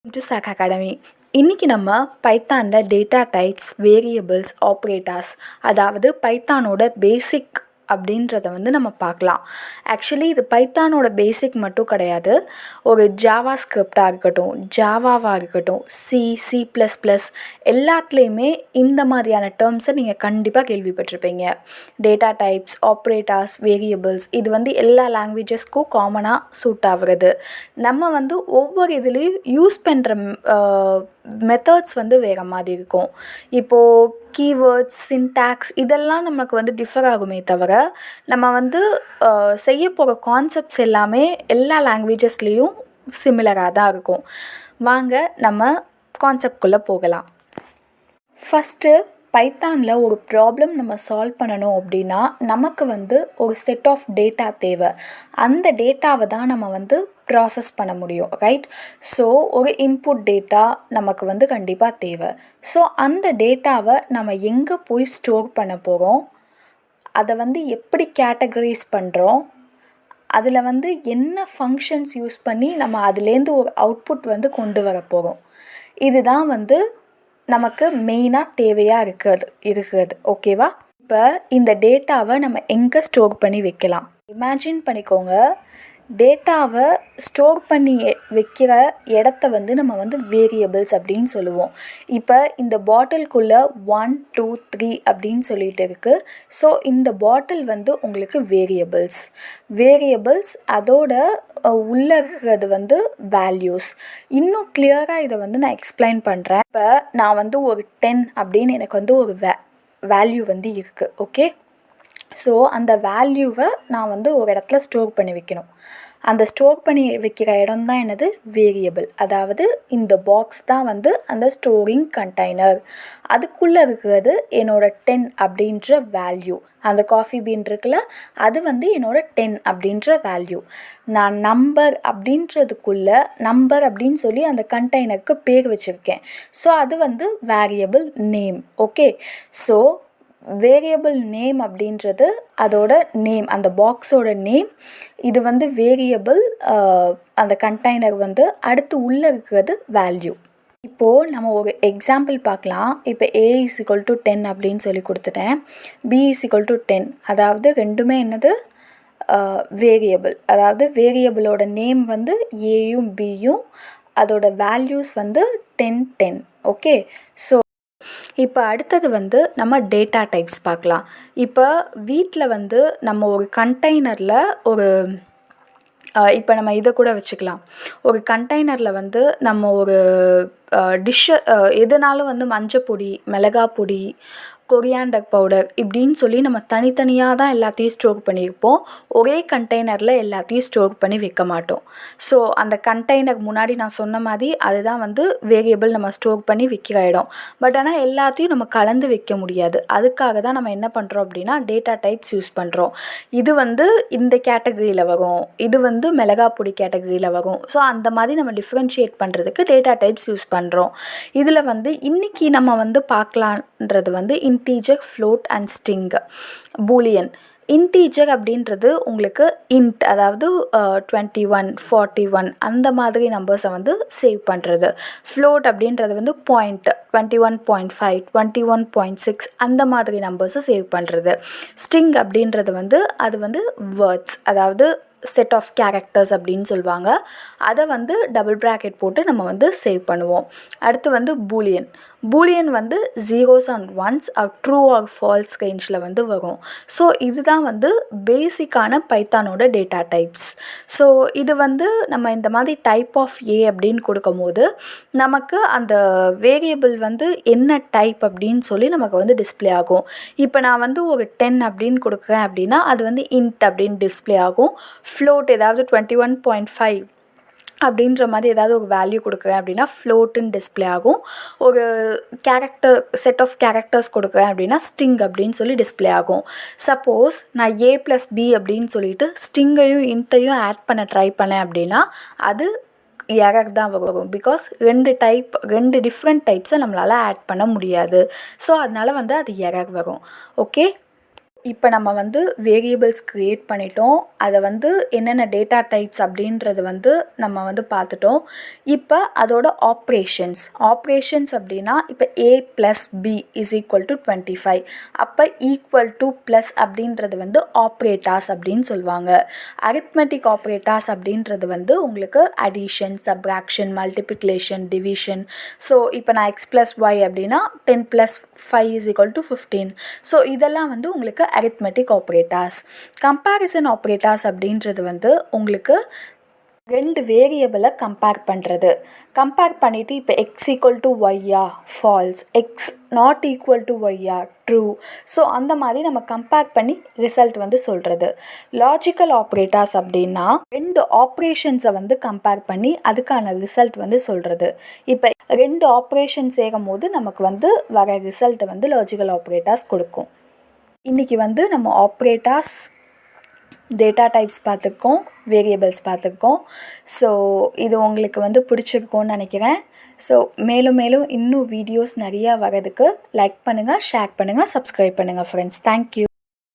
to SAK Academy. இன்னைக்கு நம்ம பைத்தானில் data types, variables, operators அதாவது பைத்தானோட பேசிக் அப்படின்றத நம்ம பார்க்கலாம். ஆக்சுவலி இது பைத்தானோட பேசிக் மட்டும் கிடையாது. ஒரு ஜாவா ஸ்கிரிப்டாக இருக்கட்டும், ஜாவாவாக இருக்கட்டும், சி++, எல்லாத்துலேயுமே இந்த மாதிரியான டேர்ம்ஸை நீங்கள் கண்டிப்பாக கேள்விப்பட்டிருப்பீங்க. டேட்டா டைப்ஸ், ஆப்ரேட்டர்ஸ், வேரியபிள்ஸ் இது எல்லா லாங்குவேஜஸ்க்கும் காமனாக சூட் ஆகுறது. நம்ம ஒவ்வொரு இதுலேயும் யூஸ் பண்ணுற மெத்தட்ஸ் வேறு மாதிரி இருக்கும். இப்போது கீவேர்ட்ஸ், சின்டாக்ஸ் இதெல்லாம் நமக்கு டிஃபர் ஆகுமே தவிர நம்ம செய்ய போகிற கான்செப்ட்ஸ் எல்லாமே எல்லா லாங்குவேஜஸ்லேயும் சிமிலராக தான் இருக்கும். வாங்க நம்ம கான்செப்ட்குள்ளே போகலாம். ஃபஸ்ட்டு பைத்தானில் ஒரு ப்ராப்ளம் நம்ம சால்வ் பண்ணணும் அப்படின்னா நமக்கு ஒரு செட் ஆஃப் டேட்டா தேவை. அந்த டேட்டாவை தான் நம்ம ப்ராசஸ் பண்ண முடியும், ரைட்? ஸோ ஒரு இன்புட் டேட்டா நமக்கு கண்டிப்பாக தேவை. ஸோ அந்த டேட்டாவை நம்ம எங்கே போய் ஸ்டோர் பண்ண போகிறோம், அதை எப்படி கேட்டகரைஸ் பண்ணுறோம், அதில் என்ன ஃபங்க்ஷன்ஸ் யூஸ் பண்ணி நம்ம அதுலேருந்து ஒரு அவுட்புட் கொண்டு வர போகிறோம், இதுதான் நமக்கு மெயினாக தேவையாக இருக்கிறது. ஓகேவா? இப்போ இந்த டேட்டாவை நம்ம எங்கே ஸ்டோர் பண்ணி வைக்கலாம்? இமேஜின் பண்ணிக்கோங்க, டேட்டாவை ஸ்டோர் பண்ணி வைக்கிற இடத்த நம்ம வேரியபிள்ஸ் அப்படின்னு சொல்லுவோம். இப்போ இந்த பாட்டிலுக்குள்ளே 1 2 3 அப்படின்னு சொல்லிட்டு இருக்குது. ஸோ இந்த பாட்டில் உங்களுக்கு வேரியபிள்ஸ் அதோட உள்ளே இருக்கிறது வேல்யூஸ். இன்னும் கிளியராக இதை நான் எக்ஸ்பிளைன் பண்ணுறேன். இப்போ நான் ஒரு 10 அப்படின்னு எனக்கு ஒரு வேல்யூ இருக்குது. ஓகே, ஸோ அந்த வேல்யூவை நான் ஒரு இடத்துல ஸ்டோர் பண்ணி வைக்கணும். அந்த ஸ்டோர் பண்ணி வைக்கிற இடம் தான் என்னது? வேரியபிள். அதாவது இந்த பாக்ஸ் தான் அந்த ஸ்டோரிங் கண்டெய்னர். அதுக்குள்ளே இருக்கிறது என்னோட 10 அப்படின்ற வேல்யூ. அந்த காஃபி பீன் இருக்குல்ல, அது என்னோட 10 அப்படின்ற வேல்யூ. நான் நம்பர் அப்படின்றதுக்குள்ளே நம்பர் அப்படின்னு சொல்லி அந்த கண்டெய்னருக்கு பேர் வச்சுருக்கேன். ஸோ அது variable name. Okay, so variable name அப்படின்றது அதோட நேம், அந்த பாக்ஸோட நேம். இது வேரியபிள், அந்த கண்டெய்னர் அடுத்து உள்ளே இருக்கிறது வேல்யூ. இப்போது நம்ம ஒரு எக்ஸாம்பிள் பார்க்கலாம். இப்போ A = 10 அப்படின்னு சொல்லி கொடுத்துட்டேன், B = 10. அதாவது ரெண்டுமே என்னது? வேரியபிள். அதாவது வேரியபிளோட நேம் ஏயும் பியும், அதோட வேல்யூஸ் 10 10. ஓகே, ஸோ இப்போ அடுத்தது நம்ம டேட்டா டைப்ஸ் பார்க்கலாம். இப்போ வீட்டில் நம்ம ஒரு கண்டெய்னரில் ஒரு இப்போ நம்ம இதை கூட வச்சுக்கலாம். ஒரு கண்டெய்னரில் நம்ம ஒரு டிஷ்ஷை எதுனாலும் மஞ்சப்பொடி, மிளகாப்பொடி, கொரியாண்டர் பவுடர் இப்படின்னு சொல்லி நம்ம தனித்தனியாக தான் எல்லாத்தையும் ஸ்டோர் பண்ணியிருப்போம். ஒரே கண்டெய்னரில் எல்லாத்தையும் ஸ்டோர் பண்ணி வைக்க மாட்டோம். ஸோ அந்த கண்டெய்னர் முன்னாடி நான் சொன்ன மாதிரி அதுதான் வேரியபிள் நம்ம ஸ்டோர் பண்ணி வைக்கிற இடம். பட் ஆனால் எல்லாத்தையும் நம்ம கலந்து வைக்க முடியாது. அதுக்காக தான் நம்ம என்ன பண்ணுறோம் அப்படின்னா டேட்டா டைப்ஸ் யூஸ் பண்ணுறோம். இது இந்த கேட்டகரியில் வரும், இது மிளகாப்பொடி கேட்டகரியில் வரும். ஸோ அந்த மாதிரி நம்ம டிஃப்ரென்ஷியேட் பண்ணுறதுக்கு டேட்டா டைப்ஸ் யூஸ் பண்ணுறோம். இதில் இன்றைக்கி நம்ம பார்க்கலான்றது integer, float and string, boolean. Integer அப்படின்றது உங்களுக்கு இன்ட், அதாவது 21 41 அந்த மாதிரி நம்பர்ஸை சேவ் பண்ணுறது. ஃப்ளோட் அப்படின்றது பாயிண்ட் 21.5 21.6 அந்த மாதிரி நம்பர்ஸை சேவ் பண்ணுறது. ஸ்ட்ரிங் அப்படின்றது அது வேர்ட்ஸ், அதாவது செட் ஆஃப் கேரக்டர்ஸ் அப்படின்னு சொல்லுவாங்க. அதை டபுள் ப்ராக்கெட் போட்டு நம்ம சேவ் பண்ணுவோம். அடுத்து Boolean. Boolean zeros and ones true or false ரேஞ்சில் வரும். ஸோ இதுதான் பேசிக்கான பைத்தானோட டேட்டா டைப்ஸ். ஸோ இது நம்ம இந்த மாதிரி டைப் ஆஃப் ஏ அப்படின்னு கொடுக்கும் போது நமக்கு அந்த வேரியபிள் என்ன டைப் அப்படின்னு சொல்லி நமக்கு டிஸ்பிளே ஆகும். இப்போ நான் ஒரு 10 அப்படின்னு கொடுக்குறேன் அப்படின்னா அது இன்ட் அப்படின்னு டிஸ்பிளே ஆகும். ஃப்ளோட் ஏதாவது 21.5 அப்படின்ற மாதிரி ஏதாவது ஒரு வேல்யூ கொடுக்குறேன் அப்படின்னா ஃப்ளோட்டுன்னு டிஸ்பிளே ஆகும். ஒரு கேரக்டர், செட் ஆஃப் கேரக்டர்ஸ் கொடுக்குறேன் அப்படின்னா ஸ்ட்ரிங் அப்படின்னு சொல்லி டிஸ்பிளே ஆகும். சப்போஸ் நான் A+B அப்படின்னு சொல்லிட்டு ஸ்ட்ரிங்கையும் இன்ட்டையும் ஆட் பண்ண ட்ரை பண்ணேன் அப்படின்னா அது எரர் தான் வரும். பிகாஸ் ரெண்டு டிஃப்ரெண்ட் டைப்ஸை நம்மளால் ஆட் பண்ண முடியாது. ஸோ அதனால் அது எரர் வரும். ஓகே, இப்போ நம்ம வந்து வேரியபிள்ஸ் க்ரியேட் பண்ணிட்டோம். அதை வந்து என்னென்ன டேட்டா டைப்ஸ் அப்படின்றது வந்து நம்ம வந்து பார்த்துட்டோம். இப்போ அதோட ஆப்ரேஷன்ஸ் அப்படின்னா இப்போ a + b = 25. அப்போ ஈக்குவல் டு ப்ளஸ் அப்படின்றது வந்து ஆப்ரேட்டாஸ் அப்படின்னு சொல்லுவாங்க. அரித்மெட்டிக் ஆப்ரேட்டாஸ் அப்படின்றது வந்து உங்களுக்கு addition, subtraction, multiplication, division. So இப்போ நான் x + y அப்படின்னா 10 + 5 = 15. ஸோ இதெல்லாம் வந்து உங்களுக்கு அரித்மெட்டிக் ஆப்ரேட்டர்ஸ். கம்பேரிசன் ஆப்ரேட்டர்ஸ் அப்படின்றது வந்து உங்களுக்கு 2 வேரியபிளை கம்பேர் பண்ணிவிட்டு இப்போ x = y false, x not equal to y true. So அந்த மாதிரி நம்ம கம்பேர் பண்ணி ரிசல்ட் வந்து சொல்கிறது. லாஜிக்கல் ஆப்ரேட்டர்ஸ் அப்படின்னா 2 ஆப்ரேஷன்ஸை வந்து கம்பேர் பண்ணி அதுக்கான ரிசல்ட் வந்து சொல்கிறது. இப்போ 2 ஆப்ரேஷன் சேரும் போது நமக்கு வந்து வர ரிசல்ட்டை வந்து லாஜிக்கல் ஆப்ரேட்டர்ஸ் கொடுக்கும். இன்றைக்கி வந்து நம்ம ஆப்ரேட்டர்ஸ், டேட்டா டைப்ஸ் பார்த்துருக்கோம், வேரியபிள்ஸ் பார்த்துருக்கோம். ஸோ இது உங்களுக்கு வந்து பிடிச்சிருக்கோன்னு நினைக்கிறேன். ஸோ மேலும் இன்னும் வீடியோஸ் நிறையா வரதுக்கு லைக் பண்ணுங்கள், ஷேர் பண்ணுங்கள், சப்ஸ்கிரைப் பண்ணுங்கள் ஃப்ரெண்ட்ஸ். தேங்க்யூ.